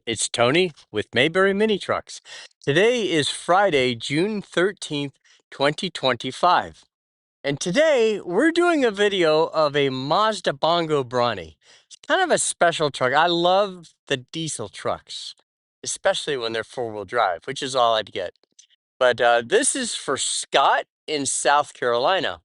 It's Tony with Mayberry Mini Trucks. Today is Friday, June 13th, 2025. And today we're doing a video of a Mazda Bongo Brawny. It's kind of a special truck. I love the diesel trucks, especially when they're four-wheel drive, which is all I'd get. But this is for Scott in South Carolina.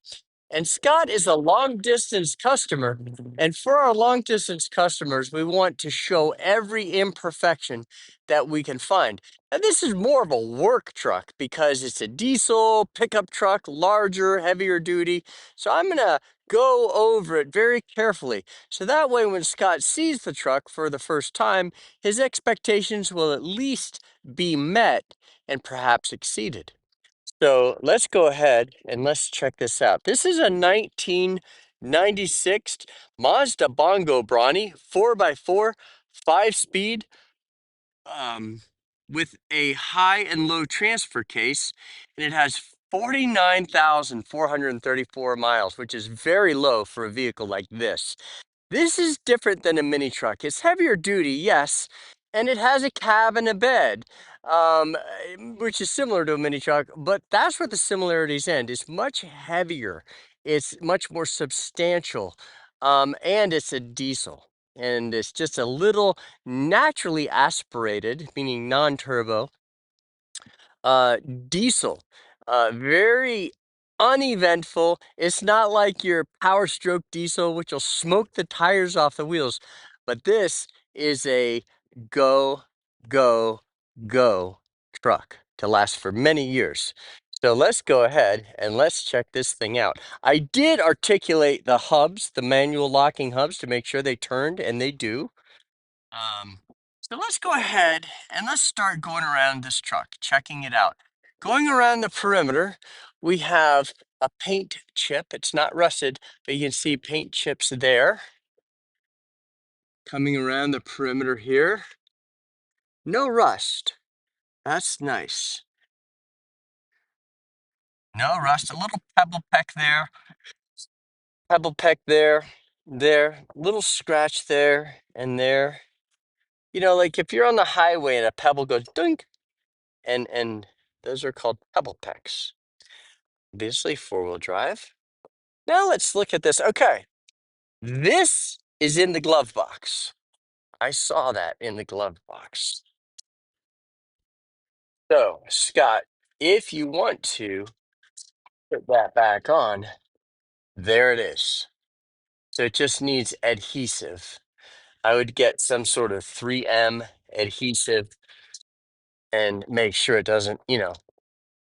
And Scott is a long distance customer. And for our long distance customers, we want to show every imperfection that we can find. And this is more of a work truck because it's a diesel pickup truck, larger, heavier duty. So I'm going to go over it very carefully. So that way, when Scott sees the truck for the first time, his expectations will at least be met and perhaps exceeded. So let's go ahead and let's check this out. This is a 1996 Mazda Bongo Brawny 4x4, 5-speed, um, with a high and low transfer case, and it has 49,434 miles, which is very low for a vehicle like this. This is different than a mini truck. It's heavier duty, yes, and it has a cab and a bed, which is similar to a mini truck, but that's where the similarities end. It's much heavier, it's much more substantial, and it's a diesel. And it's just a little naturally aspirated, meaning non-turbo, uh, diesel. Very uneventful. It's not like your Power Stroke diesel, which will smoke the tires off the wheels. But this is a go, go, go truck to last for many years. So let's go ahead and let's check this thing out. I did articulate the hubs, the manual locking hubs, to make sure they turned, and they do. Um, so let's go ahead and let's start going around this truck, checking it out. Going around the perimeter, we have a paint chip. It's not rusted, but you can see paint chips there. Coming around the perimeter here. No rust. That's nice. No rust. A little pebble peck there. Pebble peck there. There. Little scratch there and there. You know, like if you're on the highway and a pebble goes dunk, and those are called pebble pecks. Obviously, four-wheel drive. Now let's look at this. Okay, this is in the glove box. I saw that in the glove box. So, Scott, if you want to put that back on, there it is. So it just needs adhesive. I would get some sort of 3M adhesive and make sure it doesn't,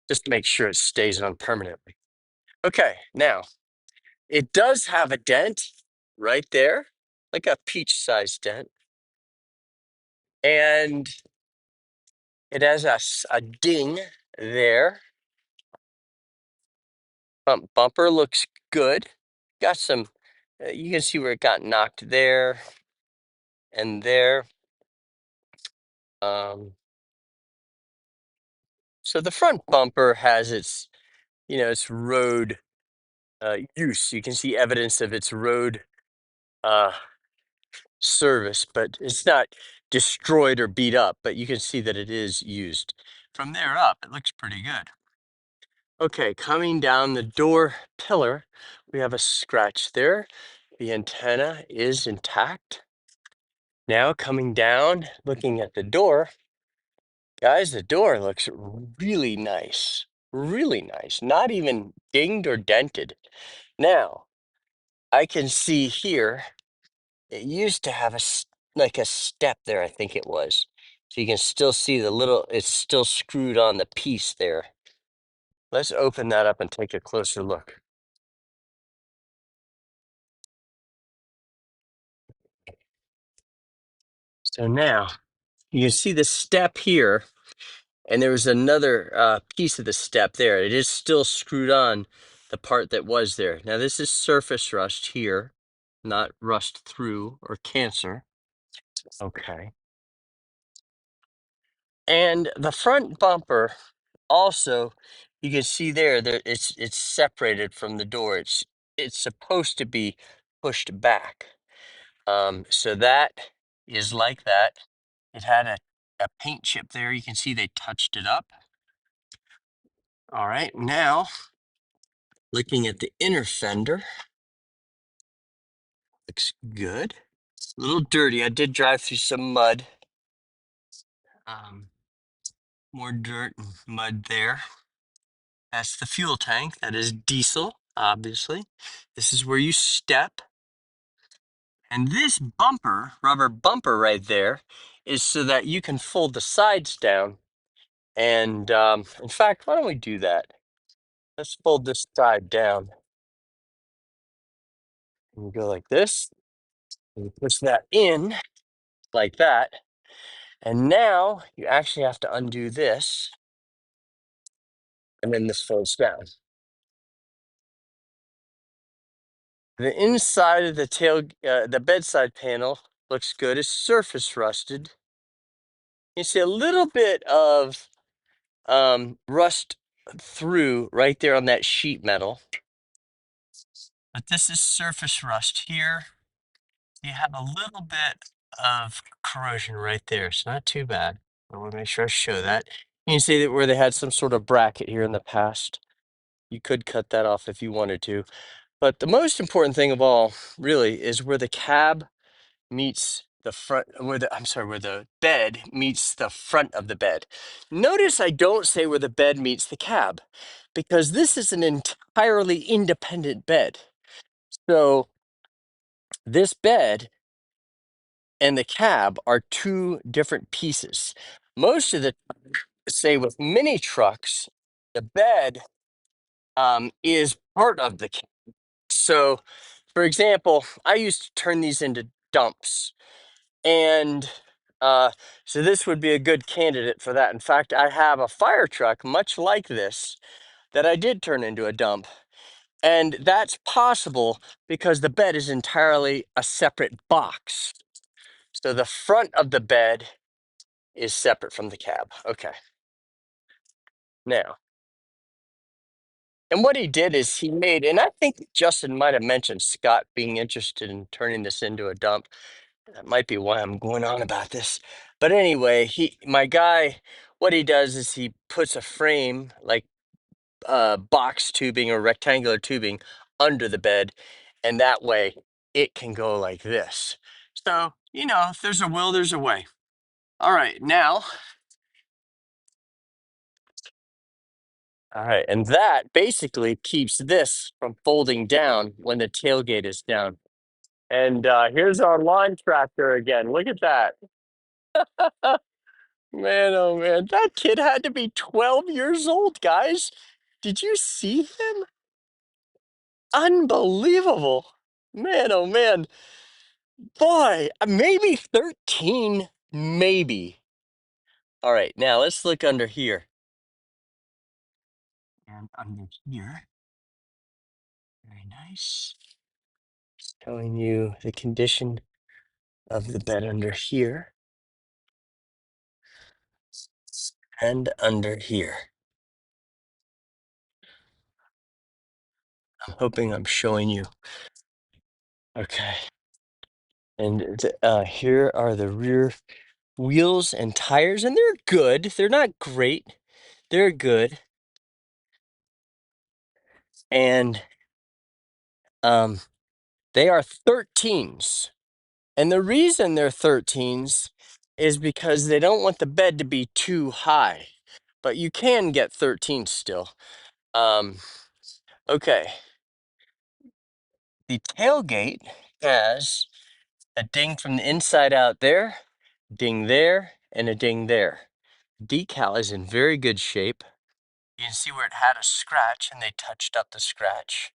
just make sure it stays on permanently. Okay, now it does have a dent right there, like a peach-sized dent. And it has a ding there. Bumper looks good. Got some, you can see where it got knocked there and there. Um, so the front bumper has its road use. You can see evidence of its road uh, service, but it's not destroyed or beat up, but you can see that it is used. From there up, it looks pretty good. Okay, coming down the door pillar, we have a scratch there. The antenna is intact. Now coming down, looking at the door, guys, the door looks really nice. Really nice. Not even dinged or dented. Now, I can see here, it used to have like a step there, I think it was. So you can still see it's still screwed on the piece there. Let's open that up and take a closer look. So now you can see the step here, and there was another piece of the step there. It is still screwed on the part that was there. Now this is surface rust here, not rust through or cancer. Okay. And the front bumper also, you can see there that it's separated from the door. It's supposed to be pushed back. So that is like that. It had a paint chip there. You can see they touched it up. All right, now looking at the inner fender, looks good. A little dirty. I did drive through some mud. Um, More dirt and mud there. That's the fuel tank. That is diesel, obviously. This is where you step. And this bumper, rubber bumper right there, is so that you can fold the sides down. And in fact, why don't we do that? Let's fold this side down. And you go like this. And you push that in like that. And now you actually have to undo this. And then this folds down. The inside of the bedside panel looks good. It's surface rusted. You see a little bit of rust through right there on that sheet metal. But this is surface rust here. You have a little bit of corrosion right there. It's not too bad. I want to make sure I show that. You can see that where they had some sort of bracket here in the past. You could cut that off if you wanted to. But the most important thing of all, really, is where the cab meets the front, where the bed meets the front of the bed. Notice I don't say where the bed meets the cab, because this is an entirely independent bed. So this bed and the cab are two different pieces. Most of the, say with mini trucks, the bed is part of the cab. So, for example, I used to turn these into dumps. And so this would be a good candidate for that. In fact, I have a fire truck much like this that I did turn into a dump. And that's possible because the bed is entirely a separate box. So the front of the bed is separate from the cab. Okay. Now, and what he did is he made, and I think Justin might have mentioned Scott being interested in turning this into a dump. That might be why I'm going on about this. But anyway, my guy, what he does is he puts a frame like box tubing or rectangular tubing under the bed, and that way it can go like this. So, if there's a will, there's a way. All right, now. All right, and that basically keeps this from folding down when the tailgate is down. And here's our lawn tractor again. Look at that. Man, oh man, that kid had to be 12 years old, guys. Did you see him? Unbelievable. Man, oh man. Boy, maybe 13, maybe. All right, now let's look under here. And under here. Very nice. Showing you the condition of the bed under here. And under here. I'm hoping I'm showing you. Okay. And here are the rear wheels and tires, and they're good. They're not great. They're good. And they are 13s. And the reason they're 13s is because they don't want the bed to be too high. But you can get 13s still. Okay. The tailgate has a ding from the inside out there, ding there, and a ding there. Decal is in very good shape. You can see where it had a scratch, and they touched up the scratch.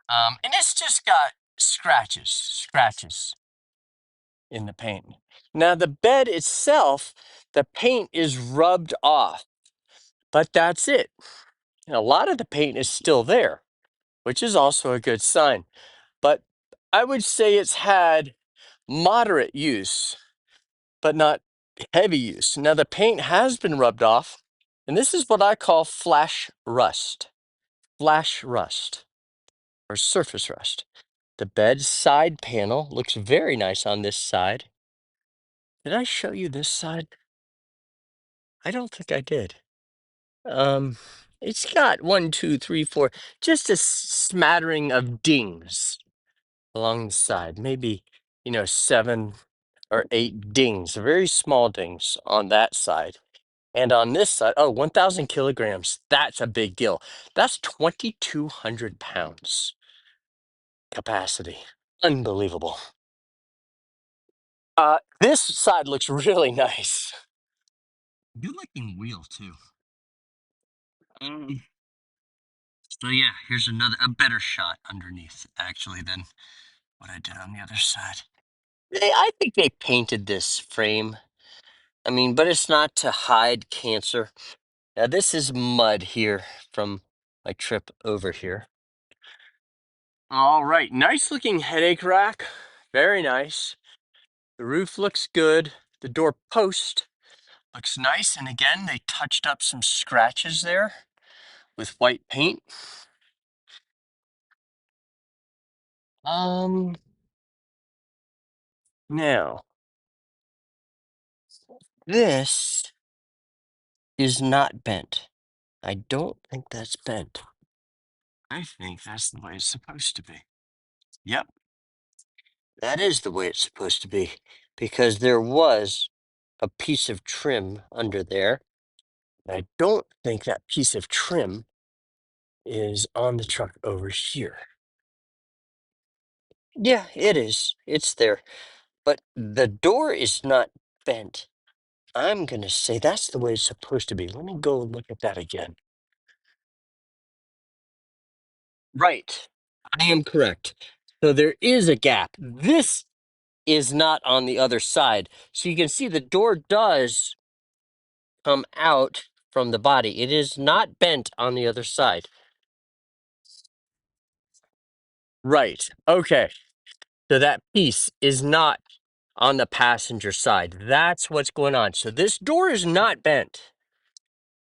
And it's just got scratches in the paint. Now, the bed itself, the paint is rubbed off, but that's it. And a lot of the paint is still there, which is also a good sign. But I would say it's had moderate use, but not heavy use. Now, the paint has been rubbed off, and this is what I call flash rust. Flash rust, or surface rust. The bed side panel looks very nice on this side. Did I show you this side? I don't think I did. Um, it's got one, two, three, four, just a smattering of dings along the side. Maybe, 7 or 8 dings, very small dings on that side. And on this side, oh, 1,000 kilograms. That's a big deal. That's 2,200 pounds capacity. Unbelievable. This side looks really nice. Good looking wheel too. Um, so yeah, here's a better shot underneath actually than what I did on the other side. I think they painted this frame. I mean, but it's not to hide cancer. Now this is mud here from my trip over here. All right, nice looking headache rack. Very nice. The roof looks good. The door post looks nice. And again, they touched up some scratches there with white paint. Um, Now this is not bent. I don't think that's bent. I think that's the way it's supposed to be. Yep, that is the way it's supposed to be because there was a piece of trim under there. I don't think that piece of trim is on the truck over here. Yeah, it is. It's there. But the door is not bent. I'm going to say that's the way it's supposed to be. Let me go look at that again. Right. I am correct. So there is a gap. This is not on the other side. So you can see the door does come out from the body. It is not bent on the other side. Right. Okay. So that piece is not on the passenger side. That's what's going on. So this door is not bent.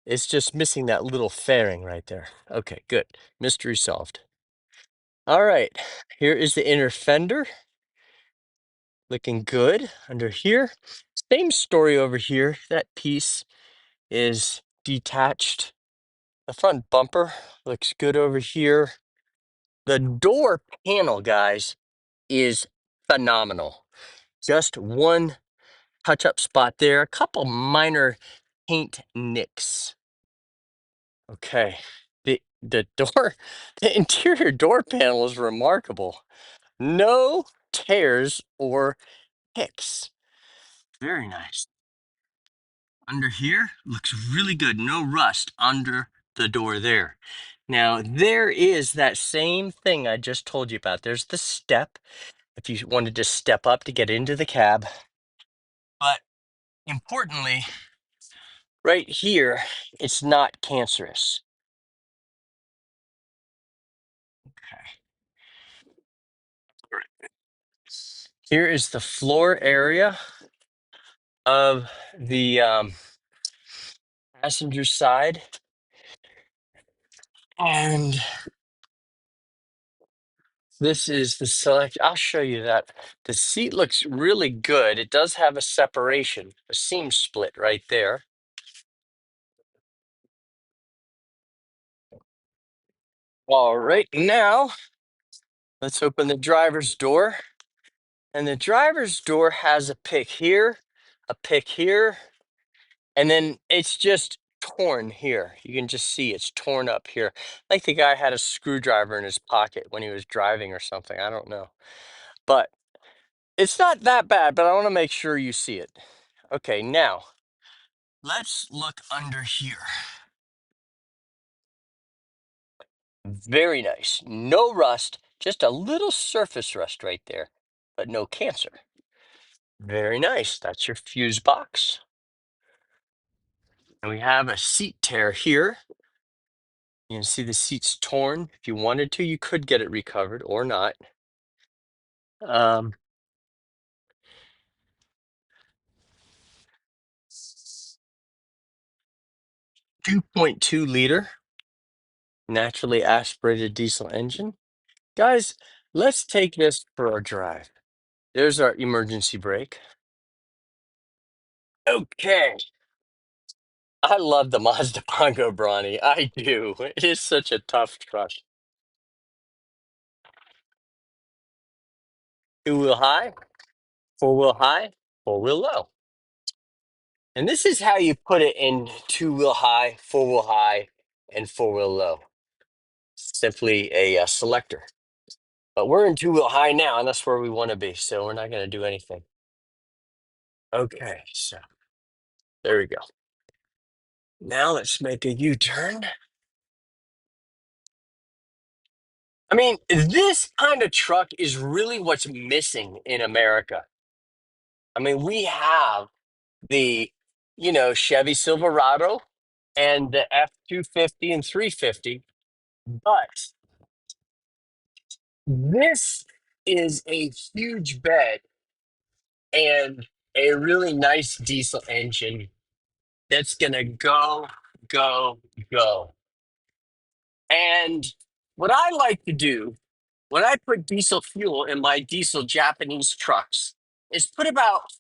It's just missing that little fairing right there. Okay, good. Mystery solved. All right. Here is the inner fender. Looking good under here. Same story over here. That piece is detached. The front bumper looks good over here. The door panel, guys, is phenomenal. Just one touch up spot there, a couple minor paint nicks. Okay. The door, the interior door panel is remarkable. No tears or hicks. Very nice. Under here looks really good. No rust under the door there. Now, there is that same thing I just told you about. There's the step if you wanted to step up to get into the cab. But importantly, right here, it's not cancerous. Okay. Here is the floor area of the passenger side. And this is the select. I'll show you that. The seat looks really good. It does have a separation, a seam split right there. All right, now let's open the driver's door. And the driver's door has a pick here, and then it's just torn here. You can just see it's torn up here. Like the guy had a screwdriver in his pocket when he was driving or something. I don't know. But it's not that bad, but I want to make sure you see it. Okay, now let's look under here. Very nice. No rust, just a little surface rust right there, but no cancer. Very nice. That's your fuse box. And we have a seat tear here. You can see the seat's torn. If you wanted to, you could get it recovered or not. Um, 2.2 liter naturally aspirated diesel engine. Guys, let's take this for a drive. There's our emergency brake. Okay. I love the Mazda Bongo Brawny. I do. It is such a tough truck. Two-wheel high, four-wheel high, four-wheel low. And this is how you put it in two-wheel high, four-wheel high, and four-wheel low. Simply a selector. But we're in two-wheel high now, and that's where we want to be. So we're not going to do anything. Okay, so there we go. Now let's make a U-turn. I mean, this kind of truck is really what's missing in America. I mean, we have the, Chevy Silverado and the F-250 and 350, but this is a huge bed and a really nice diesel engine that's gonna go, go, go. And what I like to do when I put diesel fuel in my diesel Japanese trucks is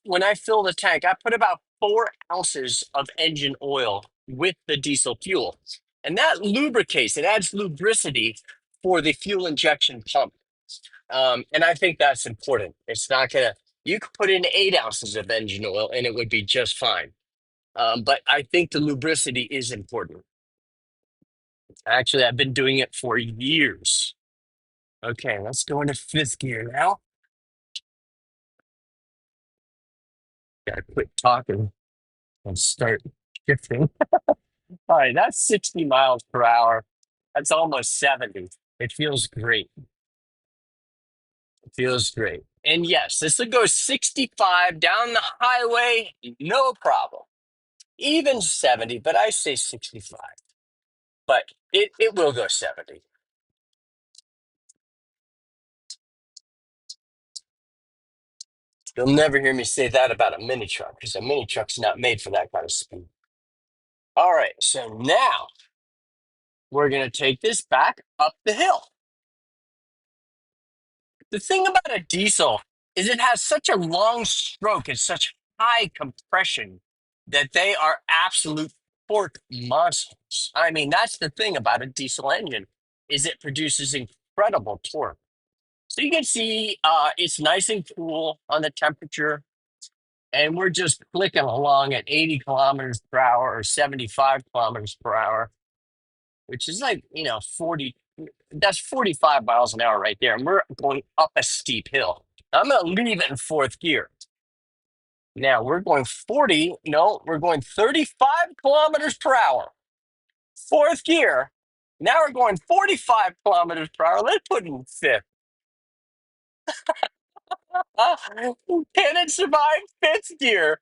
when I fill the tank, I put about 4 ounces of engine oil with the diesel fuel. And that lubricates, it adds lubricity for the fuel injection pump. And I think that's important. It's not gonna, you could put in 8 ounces of engine oil and it would be just fine. But I think the lubricity is important. Actually, I've been doing it for years. Okay, let's go into fifth gear now. Gotta quit talking and start shifting. All right, that's 60 miles per hour. That's almost 70. It feels great. It feels great. And yes, this will go 65 down the highway, no problem. Even 70, but I say 65. But it will go 70. You'll never hear me say that about a mini truck because a mini truck's not made for that kind of speed. All right, so now we're going to take this back up the hill. The thing about a diesel is it has such a long stroke and such high compression that they are absolute torque monsters. I mean, that's the thing about a diesel engine is it produces incredible torque. So you can see it's nice and cool on the temperature, and we're just clicking along at 80 kilometers per hour or 75 kilometers per hour, which is like, 40, that's 45 miles an hour right there. And we're going up a steep hill. I'm going to leave it in fourth gear. Now we're going 40, no, we're going 35 kilometers per hour. Fourth gear. Now we're going 45 kilometers per hour. Let's put it in fifth. Can it survive fifth gear?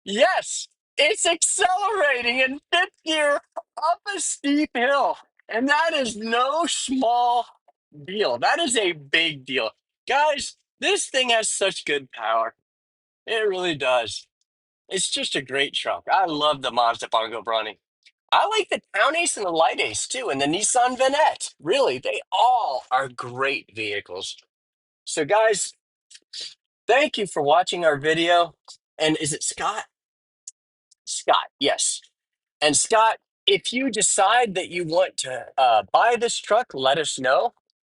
Yes, it's accelerating in fifth gear up a steep hill. And that is no small deal. That is a big deal. Guys, this thing has such good power. It really does. It's just a great truck. I love the Mazda Bongo Brawny. I like the Town Ace and the Light Ace too, and the Nissan Vanette. Really, they all are great vehicles. So, guys, thank you for watching our video. And is it Scott? Scott, yes. And Scott, if you decide that you want to buy this truck, let us know.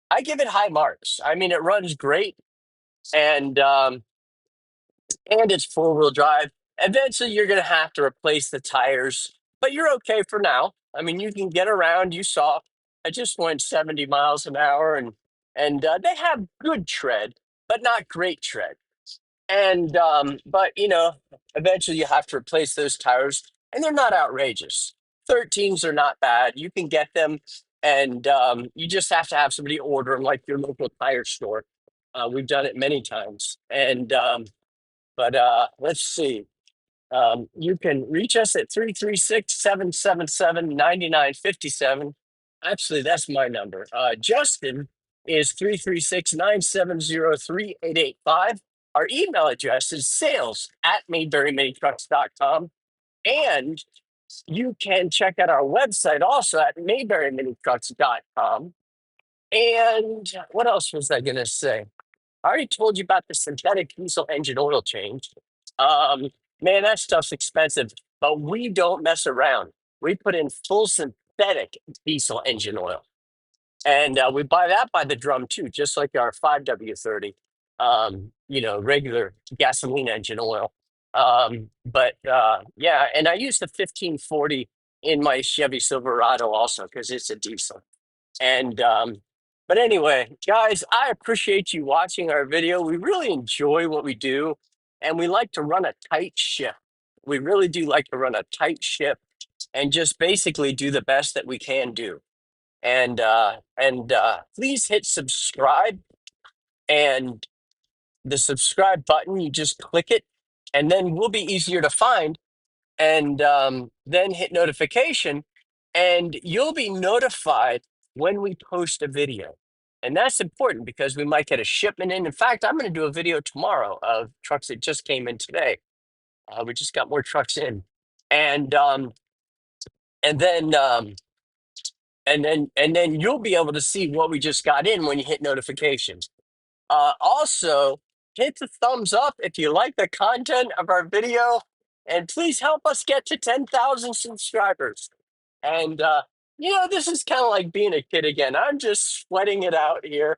I give it high marks. I mean, it runs great, and it's four-wheel drive. Eventually, you're going to have to replace the tires, but you're okay for now. I mean, you can get around. You saw I just went 70 miles an hour, and they have good tread, but not great tread. And but eventually you have to replace those tires, and they're not outrageous. 13s are not bad. You can get them, and you just have to have somebody order them, like your local tire store. We've done it many times, and but let's see. You can reach us at 336-777-9957. Actually, that's my number. Justin is 336-970-3885. Our email address is sales@mayberryminitrucks.com. And you can check out our website also at mayberryminitrucks.com. And what else was I going to say? I already told you about the synthetic diesel engine oil change. Um, Man, that stuff's expensive, but we don't mess around. We put in full synthetic diesel engine oil. And we buy that by the drum too, just like our 5W30, regular gasoline engine oil. But yeah, and I use the 1540 in my Chevy Silverado also because it's a diesel. And but anyway, guys, I appreciate you watching our video. We really enjoy what we do, and we like to run a tight ship. We really do like to run a tight ship and just basically do the best that we can do. And please hit subscribe, and the subscribe button, you just click it, and then we'll be easier to find. And then hit notification, and you'll be notified when we post a video. And that's important because we might get a shipment in. In fact, I'm going to do a video tomorrow of trucks that just came in today. We just got more trucks in, and and then and then you'll be able to see what we just got in when you hit notifications. Also, hit the thumbs up if you like the content of our video, and please help us get to 10,000 subscribers. And this is kind of like being a kid again. I'm just sweating it out here.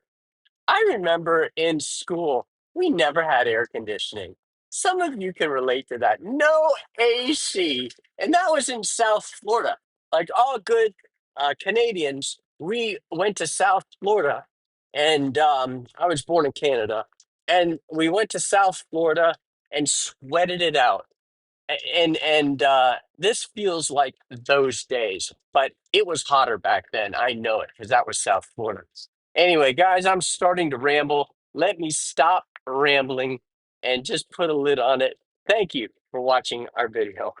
I remember in school, we never had air conditioning. Some of you can relate to that. No AC. And that was in South Florida. Like all good Canadians, we went to South Florida. And I was born in Canada. And we went to South Florida and sweated it out. And this feels like those days, but it was hotter back then. I know it because that was South Florida. Anyway, guys, I'm starting to ramble. Let me stop rambling and just put a lid on it. Thank you for watching our video.